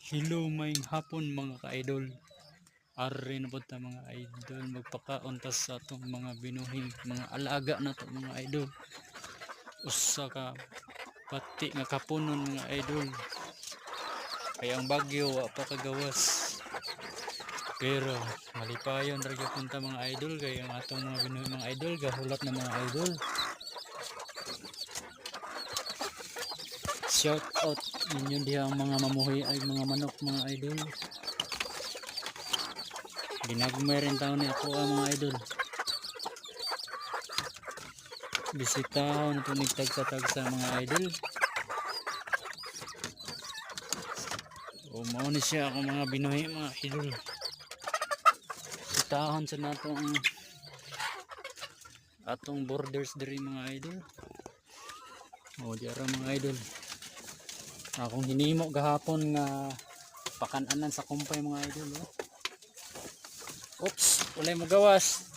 Hello, maying hapon mga ka-idol. Ari na po ta mga idol. Magpakaon ta sa atong mga binuhing mga alaga na to mga idol. Usa ka pati nga kapunon mga idol. Kaya ang bagyo wa pa kagawas. Pero malipayon ra gyud ta mga idol kaya ang atong mga binuhing mga idol gahulat na mga idol. Shout out ninyo diha ang mga mamuhay ay mga manok mga idol. Ginagmay rin taon ni ako ang mga idol. Bisitahon ito nagtagsa-tag sa mga idol. O mao ni siya ako mga binuhi mga idol. Bisitahon sa natong atong borders diri mga idol. O diara mga idol. Akong hinimo gahapon nga pakananan sa kumpay mga idol. Oops, wala mo gawas.